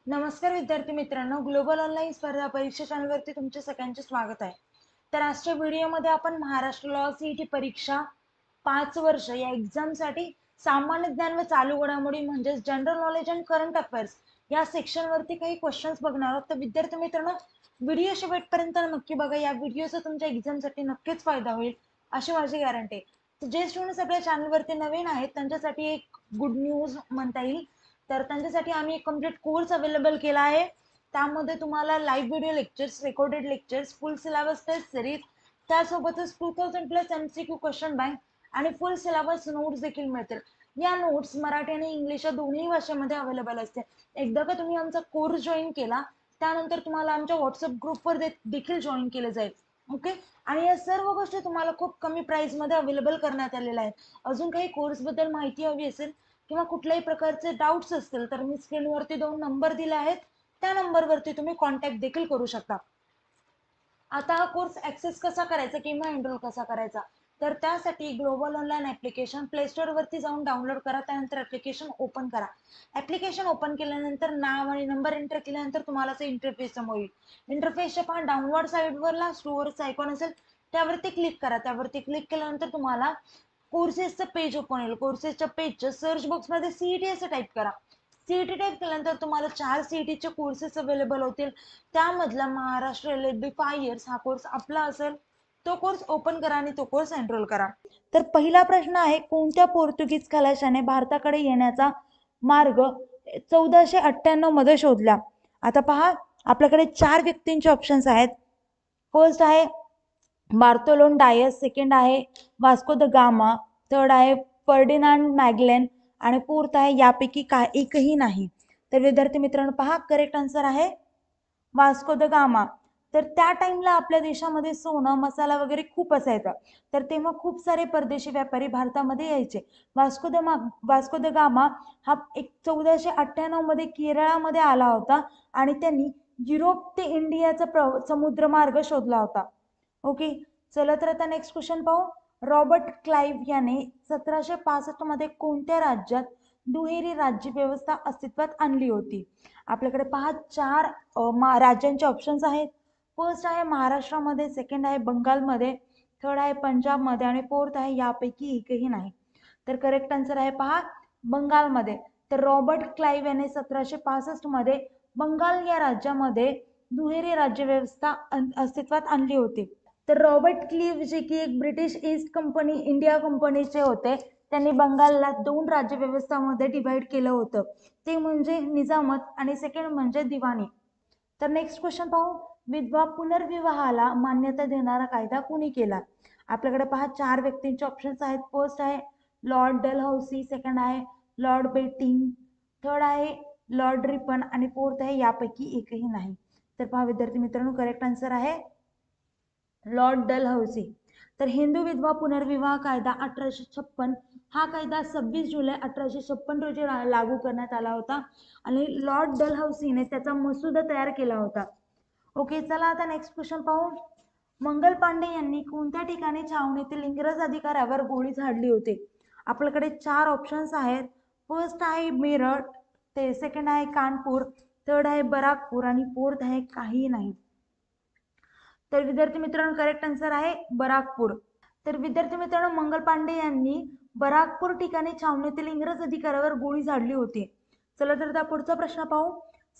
नमस्कार विद्यार्थी मित्रांनो, ग्लोबल ऑनलाईन स्पर्धा परीक्षा चॅनलवरती तुमचे सगळ्यांचे स्वागत आहे. तर आजच्या व्हिडिओमध्ये आपण महाराष्ट्र लॉ सीईटी परीक्षा 5 वर्ष या एक्झामसाठी सामान्य ज्ञान व चालू घडामोडी म्हणजेच general knowledge and current affairs या सेक्शनवरती काही क्वेश्चन्स बघणार आहोत. तर विद्यार्थी मित्रांनो, व्हिडिओ शेवटपर्यंत नक्की बघा. या व्हिडिओचा तुमच्या एक्झामसाठी नक्कीच फायदा होईल अशी माझी गॅरंटी आहे. तर जे स्टुडंट्स आपल्या चॅनलवरती नवीन आहेत त्यांच्यासाठी एक गुड न्यूज म्हणता येईल. तर त्यांच्यासाठी आम्ही एक कम्प्लीट कोर्स अवेलेबल केला आहे. त्यामध्ये तुम्हाला live video lectures, recorded lectures, full syllabus test series, त्यासोबतच 2000+ MCQ क्वेश्चन बँक आणि फुल सिलेबस नोट्स देखील मिळतील. या नोट्स मराठी आणि इंग्लिश या दोन्ही भाषेमध्ये अवेलेबल असते. एकदा का तुम्ही आमचा कोर्स जॉईन केला त्यानंतर तुम्हाला आमच्या व्हॉट्सअप ग्रुपवर देखील जॉईन केलं जाईल. ओके. आणि या सर्व गोष्टी तुम्हाला खूप कमी प्राइस मध्ये अवेलेबल करण्यात आलेल्या आहेत. अजून काही कोर्स बद्दल माहिती हवी असेल किंवा कुठल्याही प्रकारचे डाऊट्स असतील तर मी स्क्रीनवरती 2 नंबर दिले आहेत, त्या नंबरवरती तुम्ही कॉन्टॅक्ट देखील करू शकता. आता हा कोर्स ऍक्सेस कसा करायचा किंवा एनरोल कसा करायचा, तर त्यासाठी global online application play store वरती जाऊन डाउनलोड करा. त्यानंतर ऍप्लिकेशन ओपन करा. ऍप्लिकेशन ओपन केल्यानंतर नाव आणि नंबर एंटर केल्यानंतर तुम्हाला इंटरफेस समोर येईल. इंटरफेसच्या पहा डाउनलोड साईडवरला स्टोअरचा आयकॉन असेल त्यावरती क्लिक करा. त्यावरती क्लिक केल्यानंतर तुम्हाला कोर्सेसचं पेज ओपन होईल. कोर्सेसच्या पेजच्या सर्च बॉक्समध्ये सीईटी असं टाईप करा. सीईटी टाईप केल्यानंतर तुम्हाला 4 सीईटीचे कोर्सेस अवेलेबल होतील. त्यामधला महाराष्ट्र LLB 5 इयर्स हा कोर्स आपला असेल. तो कोर्स ओपन करा आणि तो कोर्स एनरोल करा. तर पहिला प्रश्न आहे, कोणत्या पोर्तुगीज खलाशाने भारताकडे येण्याचा मार्ग 1498 मध्ये शोधला? आता पहा, आपल्याकडे 4 व्यक्तींचे ऑप्शन्स आहेत. फर्स्ट आहे बार्थोलोम डायस, सेकंड आहे वास्को द गामा, थर्ड आहे फर्डिनांड मॅगलेन आणि फोर्थ आहे यापैकी एकही नाही. तर विद्यार्थी मित्रांनो पहा, करेक्ट आन्सर आहे वास्को द गामा. तर त्या टाइमला आपल्या देशामध्ये सोनं, मसाला वगैरे खूप असायचा. तर तेव्हा खूप सारे परदेशी व्यापारी भारतामध्ये यायचे. वास्को द गामा हा 1498 मध्ये केरळामध्ये आला होता आणि त्यांनी युरोप ते इंडियाचा समुद्रमार्ग शोधला होता. ओके. चला तर आता नेक्स्ट क्वेश्चन पाहू. रॉबर्ट क्लाइव्ह याने 1765 मध्ये कोणत्या राज्यात दुहेरी राज्य व्यवस्था अस्तित्वात आणली होती? आपल्याकडे पहा 4 राज्यांचे ऑप्शन्स आहेत. फर्स्ट आहे महाराष्ट्रामध्ये, सेकंड आहे बंगालमध्ये, थर्ड आहे पंजाबमध्ये आणि फोर्थ आहे यापैकी एकही नाही. तर करेक्ट आन्सर आहे पहा बंगालमध्ये. तर रॉबर्ट क्लाइव्ह याने 1765 मध्ये बंगाल या राज्यामध्ये दुहेरी राज्य व्यवस्था अस्तित्वात आणली होती. तर रॉबर्ट क्लिव्ह जे की एक ब्रिटिश ईस्ट कंपनी इंडिया कंपनीचे होते, त्यांनी बंगालला 2 राज्य व्यवस्थामध्ये डिवाइड केलं होतं. ते म्हणजे निजामत आणि सेकंड म्हणजे दिवाणी. तर नेक्स्ट क्वेश्चन पाहू. विधवा पुनर्विवाहाला मान्यता देणारा कायदा कोणी केला? आपल्याकडे पहा 4 व्यक्तींचे ऑप्शन्स आहेत. फर्स्ट आहे लॉर्ड डलहौसी, सेकंड आहे लॉर्ड बेटिंग, थर्ड आहे लॉर्ड रिपन आणि फोर्थ आहे यापैकी एकही नाही. तर पहा विद्यार्थी मित्रांनो, करेक्ट आन्सर आहे लॉर्ड डलहौसी. तर हिंदू विधवा पुनर्विवाह कायदा 1856 हा कायदा 26 जुलै 1856 रोजी लागू करण्यात आला होता आणि लॉर्ड डलहौसीने त्याचा मसुदा तयार केला होता. ओके. चला आता नेक्स्ट क्वेश्चन पाहू. मंगल पांडे यांनी कोणत्या ठिकाणी छावणीतील इंग्रज अधिकाऱ्यावर गोळी झाडली होती? आपल्याकडे 4 ऑप्शन्स आहेत. फर्स्ट आहे मेरठ, ते सेकंड आहे कानपूर, थर्ड आहे बराकपूर आणि फोर्थ आहे काही नाही. तर विद्यार्थी मित्रांनो, करेक्ट आन्सर आहे बराकपूर. तर विद्यार्थी मित्रांनो, मंगल पांडे यांनी बराकपूर ठिकाणी छावणीतील इंग्रज अधिकाऱ्यावर गोळी झाडली होती. चला तर आता पुढचा प्रश्न पाहू.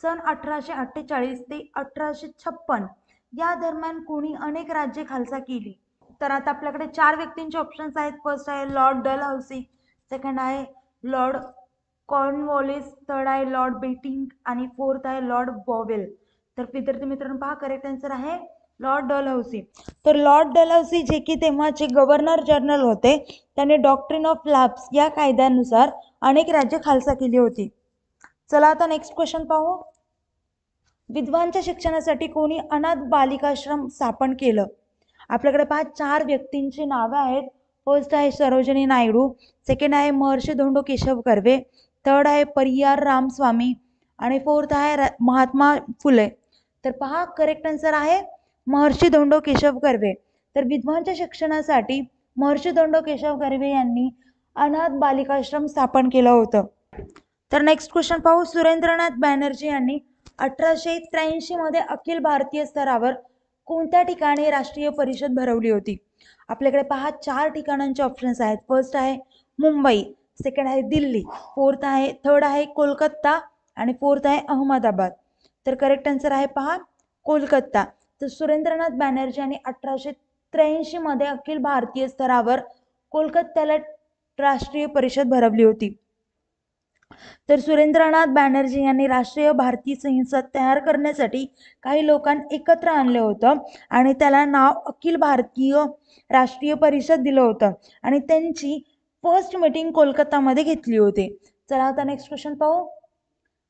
सन 1848 ते 1856 या दरम्यान कोणी अनेक राज्ये खालसा केली? तर आता आपल्याकडे 4 व्यक्तींचे ऑप्शन्स आहेत. फर्स्ट आहे लॉर्ड डलहौसी, सेकंड आहे लॉर्ड कॉर्नवॉलिस, थर्ड आहे लॉर्ड बेटिंग आणि फोर्थ आहे लॉर्ड बॉवेल. तर विद्यार्थी मित्रांनो पहा, करेक्ट आन्सर आहे लॉर्ड डलहौसी. तर लॉर्ड डलहौसी जे की तेव्हाचे गव्हर्नर जनरल होते, त्यांनी डॉक्ट्रिन ऑफ लॅप्स या कायद्यानुसार अनेक राज्ये खालसा केली होती. चला आता नेक्स्ट क्वेश्चन पाहू. विधवांच्या शिक्षणासाठी कोणी अनाथ बालिकाश्रम स्थापन केलं? आपल्याकडे 4 व्यक्तींची नावे आहेत. फर्स्ट आहे सरोजिनी नायडू, सेकंड आहे महर्षी धोंडो केशव कर्वे, थर्ड आहे परियार रामस्वामी आणि फोर्थ आहे महात्मा फुले. तर पहा, करेक्ट आन्सर आहे महर्षी धोंडो केशव कर्वे. तर विधवांच्या शिक्षणासाठी महर्षी धोंडो केशव कर्वे यांनी अनाथ बालिकाश्रम स्थापन केलं होतं. तर नेक्स्ट क्वेश्चन पाहू. सुरेंद्रनाथ बॅनर्जी यांनी 1883 मध्ये अखिल भारतीय स्तरावर कोणत्या ठिकाणी राष्ट्रीय परिषद भरवली होती? आपल्याकडे पहा 4 ठिकाणांचे ऑप्शन्स आहेत. फर्स्ट आहे मुंबई, सेकंड आहे दिल्ली, थर्ड आहे कोलकाता आणि फोर्थ आहे अहमदाबाद. तर करेक्ट आन्सर आहे पहा कोलकाता. तर सुरेंद्रनाथ बॅनर्जी यांनी 1883 मध्ये अखिल भारतीय स्तरावर कोलकात्याला राष्ट्रीय परिषद भरवली होती. तर सुरेंद्रनाथ बॅनर्जी यांनी राष्ट्रीय भारतीय संसद तयार करण्यासाठी काही लोकांना एकत्र आणलं होतं आणि त्याला नाव अखिल भारतीय राष्ट्रीय परिषद दिलं होतं आणि त्यांची फर्स्ट मीटिंग कोलकातामध्ये घेतली होती. चला आता नेक्स्ट क्वेश्चन पाहू.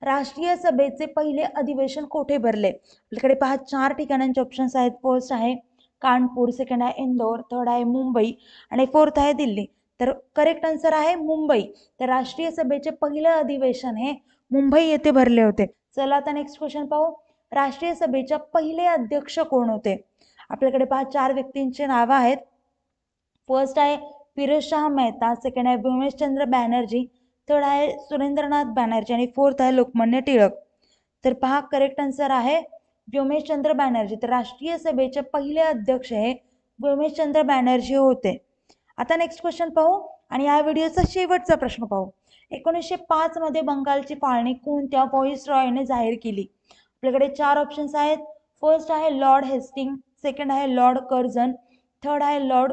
राष्ट्रीय सभेचे पहिले अधिवेशन कोठे भरले? आपल्याकडे पहा 4 ठिकाणांचे ऑप्शन्स आहेत. फर्स्ट आहे कानपूर, सेकंड आहे इंदोर, थर्ड आहे मुंबई आणि फोर्थ आहे दिल्ली. तर करेक्ट आन्सर आहे मुंबई. तर राष्ट्रीय सभेचे पहिले अधिवेशन हे मुंबई येथे भरले होते. चला आता नेक्स्ट क्वेश्चन पाहू. राष्ट्रीय सभेचे पहिले अध्यक्ष कोण होते? आपल्याकडे पहा 4 व्यक्तींची नावे आहेत. फर्स्ट आहे फिरोजशाह मेहता, सेकंड आहे व्योमेशचंद्र बॅनर्जी, थर्ड आहे सुरेंद्रनाथ बॅनर्जी आणि फोर्थ आहे लोकमान्य टिळक. तर पहा करेक्ट आन्सर आहे व्योमेशचंद्र बॅनर्जी. तर राष्ट्रीय सभेचे पहिले अध्यक्ष हे व्योमेशचंद्र बॅनर्जी होते. आता नेक्स्ट क्वेश्चन पाहू आणि या व्हिडिओचा शेवटचा प्रश्न पाहू. 1905 मध्ये बंगालची फाळणी कोणत्या व्हाईसरॉयने जाहीर केली? आपल्याकडे 4 ऑप्शन्स आहेत. फर्स्ट आहे लॉर्ड हेस्टिंग, सेकंड आहे लॉर्ड कर्झन, थर्ड आहे लॉर्ड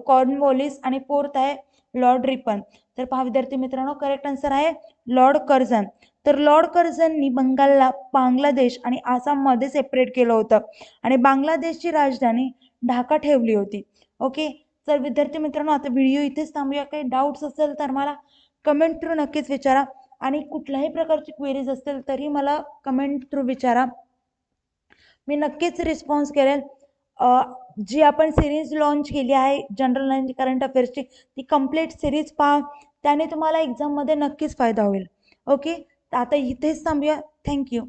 कॉर्नवॉलिस आणि फोर्थ आहे लॉर्ड रिपन. तर पहा विद्यार्थी मित्रांनो करेक्ट आन्सर आहे लॉर्ड कर्झन. तर लॉर्ड कर्झननी बंगालला बांगलादेश आणि आसाममध्ये सेपरेट केलं होतं आणि बांगलादेशची राजधानी ढाका ठेवली होती. ओके, तर विद्यार्थी मित्रांनो आता व्हिडिओ इथेच थांबूया. काही डाऊट्स असेल तर मला कमेंट थ्रू नक्कीच विचारा आणि कुठल्याही प्रकारची क्वेरीज असतील तरी मला कमेंट थ्रू विचारा, मी नक्कीच रिस्पॉन्स करेल. जी आपण सिरीज लॉन्च केली आहे जनरल नॉलेज करंट अफेअर्सची ती कंप्लीट सिरीज पहा, त्याने तुम्हाला एक्झाममध्ये नक्कीच फायदा होईल. ओके, तर आता इथेच थांबूया. थँक्यू.